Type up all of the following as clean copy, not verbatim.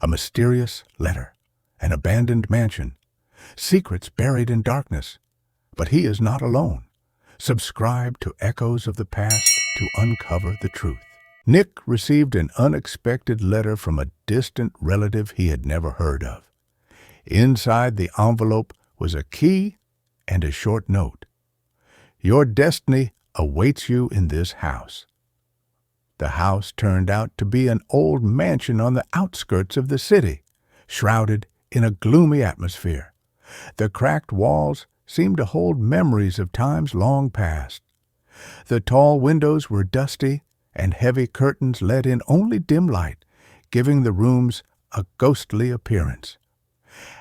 A mysterious letter, an abandoned mansion, secrets buried in darkness. But he is not alone. Subscribe to Echoes of the Past to uncover the truth. Nick received an unexpected letter from a distant relative he had never heard of. Inside the envelope was a key and a short note. Your destiny awaits you in this house. The house turned out to be an old mansion on the outskirts of the city, shrouded in a gloomy atmosphere. The cracked walls seemed to hold memories of times long past. The tall windows were dusty, and heavy curtains let in only dim light, giving the rooms a ghostly appearance.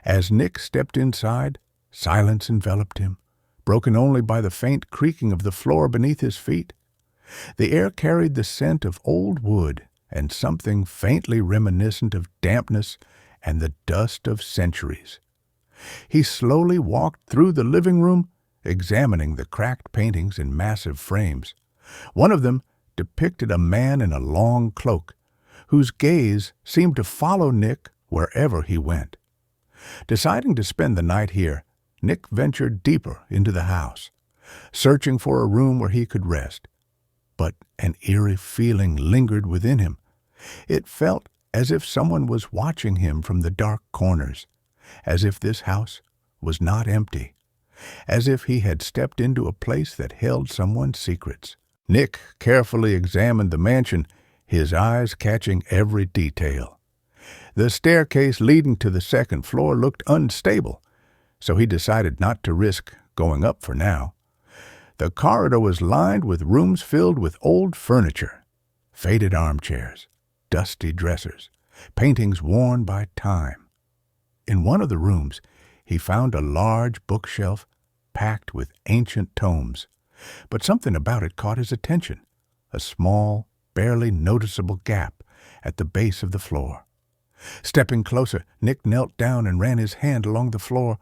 As Nick stepped inside, silence enveloped him, broken only by the faint creaking of the floor beneath his feet. The air carried the scent of old wood and something faintly reminiscent of dampness and the dust of centuries. He slowly walked through the living room, examining the cracked paintings in massive frames. One of them depicted a man in a long cloak, whose gaze seemed to follow Nick wherever he went. Deciding to spend the night here, Nick ventured deeper into the house, searching for a room where he could rest. But an eerie feeling lingered within him. It felt as if someone was watching him from the dark corners, as if this house was not empty, as if he had stepped into a place that held someone's secrets. Nick carefully examined the mansion, his eyes catching every detail. The staircase leading to the second floor looked unstable, so he decided not to risk going up for now. The corridor was lined with rooms filled with old furniture, faded armchairs, dusty dressers, paintings worn by time. In one of the rooms, he found a large bookshelf packed with ancient tomes, but something about it caught his attention, a small, barely noticeable gap at the base of the floor. Stepping closer, Nick knelt down and ran his hand along the floor.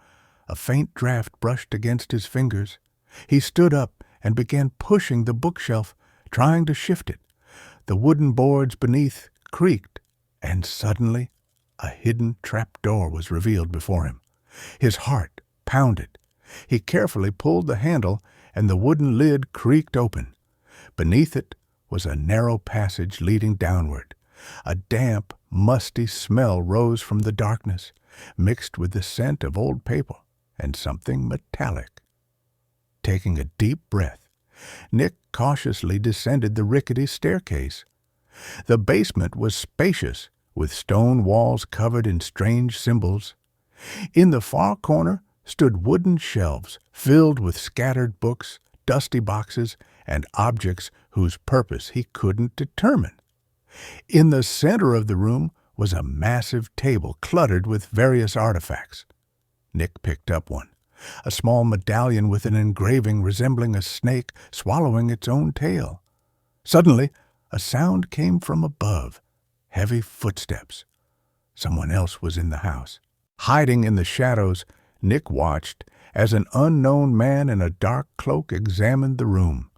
A faint draft brushed against his fingers. He stood up and began pushing the bookshelf, trying to shift it. The wooden boards beneath creaked, and suddenly a hidden trapdoor was revealed before him. His heart pounded. He carefully pulled the handle, and the wooden lid creaked open. Beneath it was a narrow passage leading downward. A damp, musty smell rose from the darkness, mixed with the scent of old paper and something metallic. Taking a deep breath, Nick cautiously descended the rickety staircase. The basement was spacious, with stone walls covered in strange symbols. In the far corner stood wooden shelves filled with scattered books, dusty boxes, and objects whose purpose he couldn't determine. In the center of the room was a massive table cluttered with various artifacts. Nick picked up one, a small medallion with an engraving resembling a snake swallowing its own tail. Suddenly, a sound came from above, heavy footsteps. Someone else was in the house. Hiding in the shadows, Nick watched as an unknown man in a dark cloak examined the room.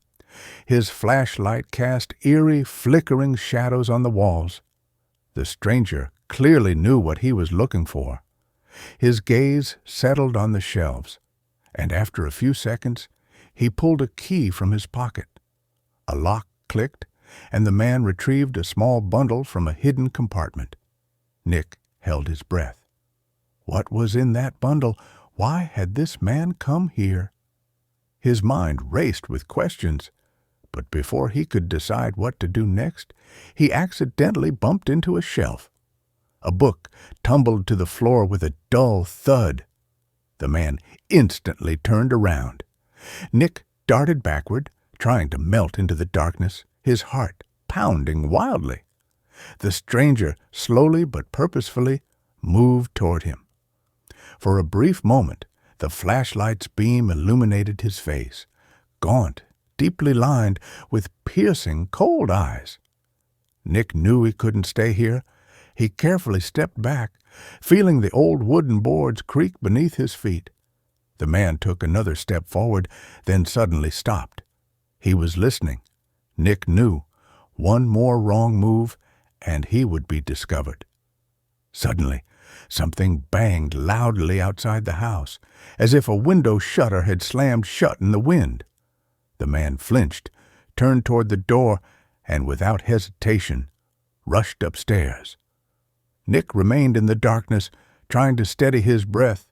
His flashlight cast eerie, flickering shadows on the walls. The stranger clearly knew what he was looking for. His gaze settled on the shelves, and after a few seconds, he pulled a key from his pocket. A lock clicked, and the man retrieved a small bundle from a hidden compartment. Nick held his breath. What was in that bundle? Why had this man come here? His mind raced with questions, but before he could decide what to do next, he accidentally bumped into a shelf. A book tumbled to the floor with a dull thud. The man instantly turned around. Nick darted backward, trying to melt into the darkness, his heart pounding wildly. The stranger slowly but purposefully moved toward him. For a brief moment, the flashlight's beam illuminated his face, gaunt, deeply lined, with piercing, cold eyes. Nick knew he couldn't stay here. He carefully stepped back, feeling the old wooden boards creak beneath his feet. The man took another step forward, then suddenly stopped. He was listening. Nick knew one more wrong move, and he would be discovered. Suddenly, something banged loudly outside the house, as if a window shutter had slammed shut in the wind. The man flinched, turned toward the door, and without hesitation, rushed upstairs. Nick remained in the darkness, trying to steady his breath.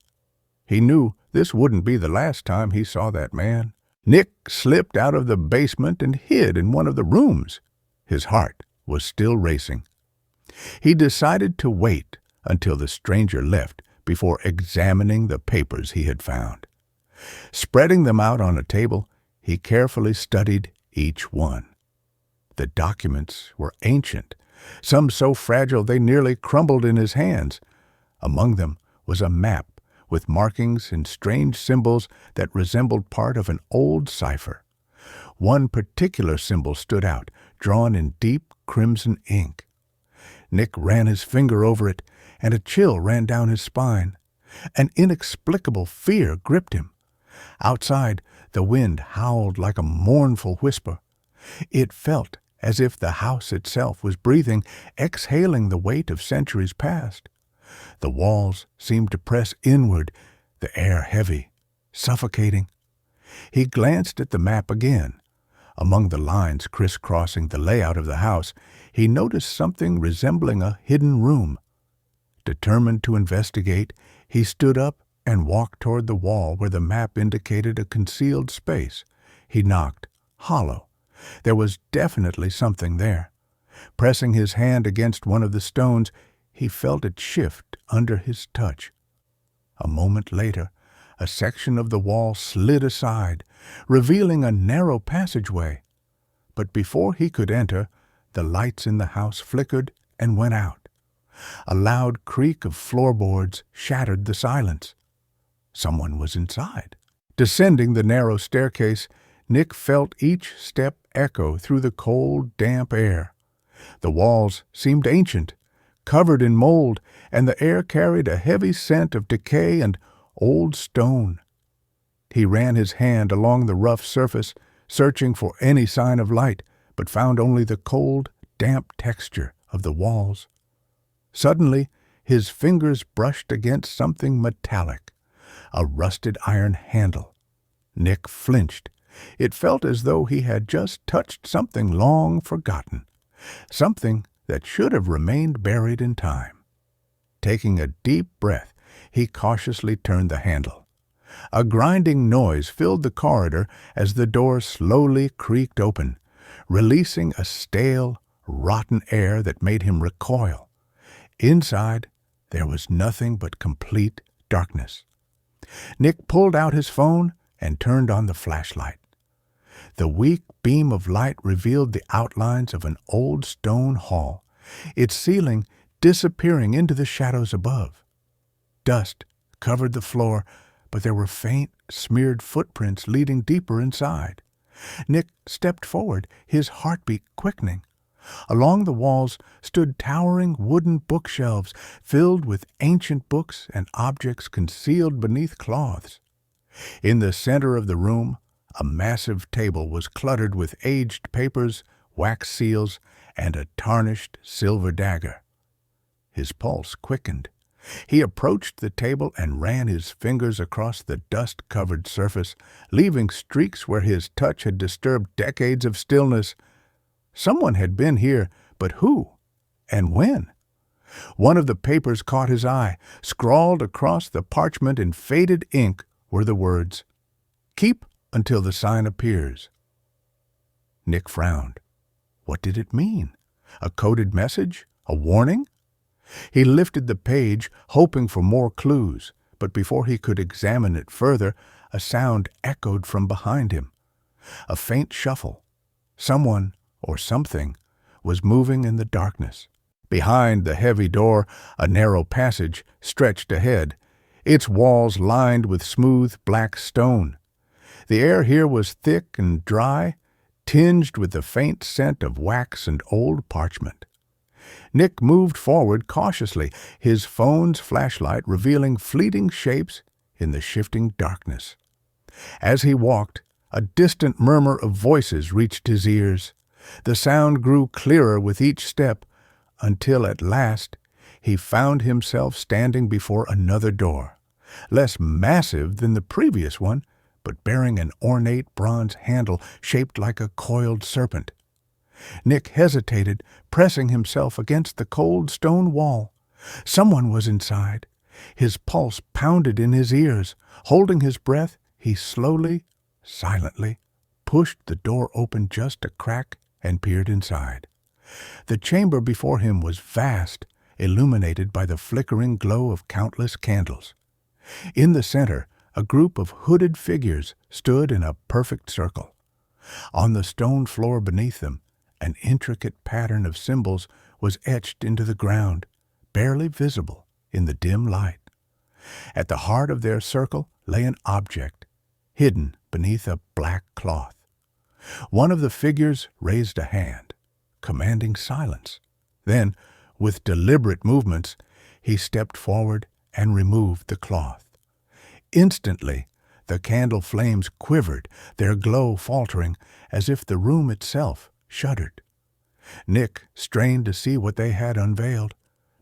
He knew this wouldn't be the last time he saw that man. Nick slipped out of the basement and hid in one of the rooms. His heart was still racing. He decided to wait until the stranger left before examining the papers he had found. Spreading them out on a table, he carefully studied each one. The documents were ancient, some so fragile they nearly crumbled in his hands. Among them was a map with markings and strange symbols that resembled part of an old cipher. One particular symbol stood out, drawn in deep crimson ink. Nick ran his finger over it, and a chill ran down his spine. An inexplicable fear gripped him. Outside, the wind howled like a mournful whisper. It felt as if the house itself was breathing, exhaling the weight of centuries past. The walls seemed to press inward, the air heavy, suffocating. He glanced at the map again. Among the lines crisscrossing the layout of the house, he noticed something resembling a hidden room. Determined to investigate, he stood up and walked toward the wall where the map indicated a concealed space. He knocked, hollow. There was definitely something there. Pressing his hand against one of the stones, he felt it shift under his touch. A moment later, a section of the wall slid aside, revealing a narrow passageway. But before he could enter, the lights in the house flickered and went out. A loud creak of floorboards shattered the silence. Someone was inside. Descending the narrow staircase, Nick felt each step echo through the cold, damp air. The walls seemed ancient, covered in mold, and the air carried a heavy scent of decay and old stone. He ran his hand along the rough surface, searching for any sign of light, but found only the cold, damp texture of the walls. Suddenly, his fingers brushed against something metallic, a rusted iron handle. Nick flinched. It felt as though he had just touched something long forgotten, something that should have remained buried in time. Taking a deep breath, he cautiously turned the handle. A grinding noise filled the corridor as the door slowly creaked open, releasing a stale, rotten air that made him recoil. Inside, there was nothing but complete darkness. Nick pulled out his phone and turned on the flashlight. The weak beam of light revealed the outlines of an old stone hall, its ceiling disappearing into the shadows above. Dust covered the floor, but there were faint, smeared footprints leading deeper inside. Nick stepped forward, his heartbeat quickening. Along the walls stood towering wooden bookshelves filled with ancient books and objects concealed beneath cloths. In the center of the room, a massive table was cluttered with aged papers, wax seals, and a tarnished silver dagger. His pulse quickened. He approached the table and ran his fingers across the dust-covered surface, leaving streaks where his touch had disturbed decades of stillness. Someone had been here, but who and when? One of the papers caught his eye. Scrawled across the parchment in faded ink were the words, "Keep until the sign appears." Nick frowned. What did it mean? A coded message? A warning? He lifted the page, hoping for more clues, but before he could examine it further, a sound echoed from behind him. A faint shuffle. Someone, or something, was moving in the darkness. Behind the heavy door, a narrow passage stretched ahead, its walls lined with smooth black stone. The air here was thick and dry, tinged with the faint scent of wax and old parchment. Nick moved forward cautiously, his phone's flashlight revealing fleeting shapes in the shifting darkness. As he walked, a distant murmur of voices reached his ears. The sound grew clearer with each step, until at last he found himself standing before another door, less massive than the previous one, but bearing an ornate bronze handle shaped like a coiled serpent. Nick hesitated, pressing himself against the cold stone wall. Someone was inside. His pulse pounded in his ears. Holding his breath, he slowly, silently, pushed the door open just a crack and peered inside. The chamber before him was vast, illuminated by the flickering glow of countless candles. In the center, a group of hooded figures stood in a perfect circle. On the stone floor beneath them, an intricate pattern of symbols was etched into the ground, barely visible in the dim light. At the heart of their circle lay an object, hidden beneath a black cloth. One of the figures raised a hand, commanding silence. Then, with deliberate movements, he stepped forward and removed the cloth. Instantly, the candle flames quivered, their glow faltering, as if the room itself shuddered. Nick strained to see what they had unveiled,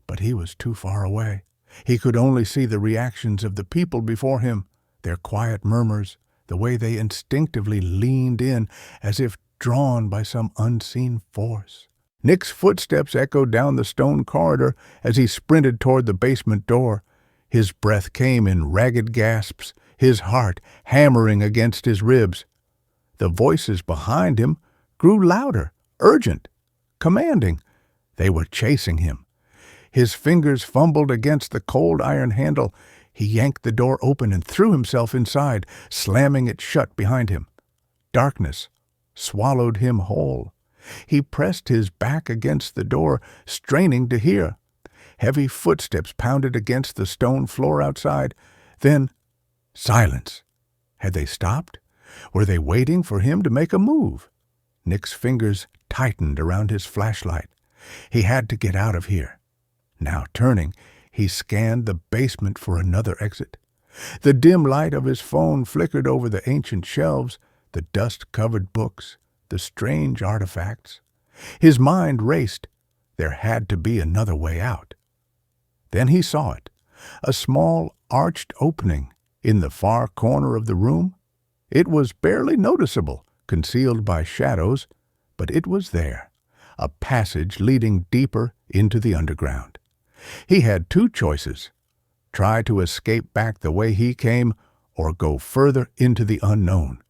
but he was too far away. He could only see the reactions of the people before him, their quiet murmurs, the way they instinctively leaned in as if drawn by some unseen force. Nick's footsteps echoed down the stone corridor as he sprinted toward the basement door. His breath came in ragged gasps, his heart hammering against his ribs. The voices behind him grew louder, urgent, commanding. They were chasing him. His fingers fumbled against the cold iron handle. He yanked the door open and threw himself inside, slamming it shut behind him. Darkness swallowed him whole. He pressed his back against the door, straining to hear. Heavy footsteps pounded against the stone floor outside. Then, silence. Had they stopped? Were they waiting for him to make a move? Nick's fingers tightened around his flashlight. He had to get out of here. Now turning, he scanned the basement for another exit. The dim light of his phone flickered over the ancient shelves, the dust-covered books, the strange artifacts. His mind raced. There had to be another way out. Then he saw it, a small arched opening in the far corner of the room. It was barely noticeable, concealed by shadows, but it was there, a passage leading deeper into the underground. He had two choices: try to escape back the way he came, or go further into the unknown.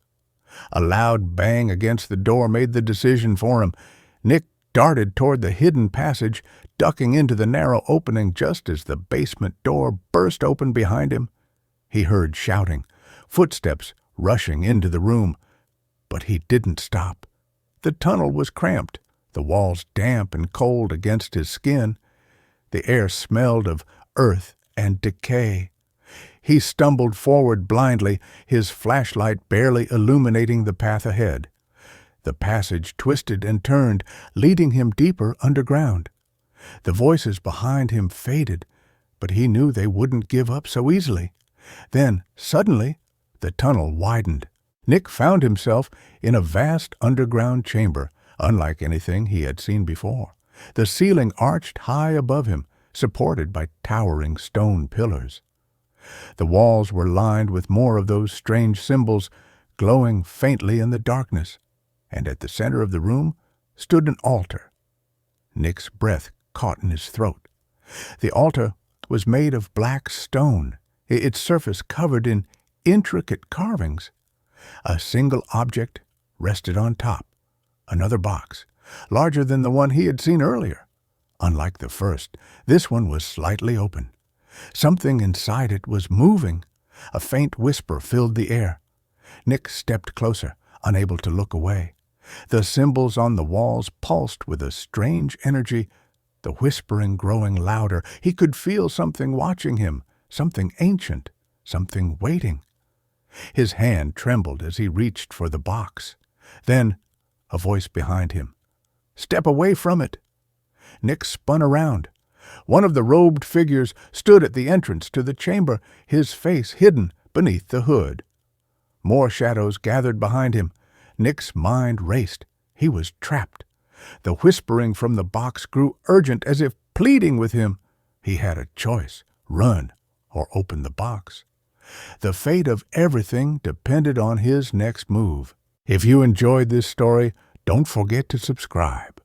A loud bang against the door made the decision for him. Nick darted toward the hidden passage, ducking into the narrow opening just as the basement door burst open behind him. He heard shouting, footsteps rushing into the room, but he didn't stop. The tunnel was cramped, the walls damp and cold against his skin. The air smelled of earth and decay. He stumbled forward blindly, his flashlight barely illuminating the path ahead. The passage twisted and turned, leading him deeper underground. The voices behind him faded, but he knew they wouldn't give up so easily. Then, suddenly, the tunnel widened. Nick found himself in a vast underground chamber, unlike anything he had seen before. The ceiling arched high above him, supported by towering stone pillars. The walls were lined with more of those strange symbols, glowing faintly in the darkness, and at the center of the room stood an altar. Nick's breath caught in his throat. The altar was made of black stone, its surface covered in intricate carvings. A single object rested on top, another box, larger than the one he had seen earlier. Unlike the first, this one was slightly open. Something inside it was moving. A faint whisper filled the air. Nick stepped closer, unable to look away. The symbols on the walls pulsed with a strange energy, the whispering growing louder. He could feel something watching him, something ancient, something waiting. His hand trembled as he reached for the box. Then, a voice behind him. "Step away from it." Nick spun around. One of the robed figures stood at the entrance to the chamber, his face hidden beneath the hood. More shadows gathered behind him. Nick's mind raced. He was trapped. The whispering from the box grew urgent, as if pleading with him. He had a choice: run or open the box. The fate of everything depended on his next move. If you enjoyed this story, don't forget to subscribe.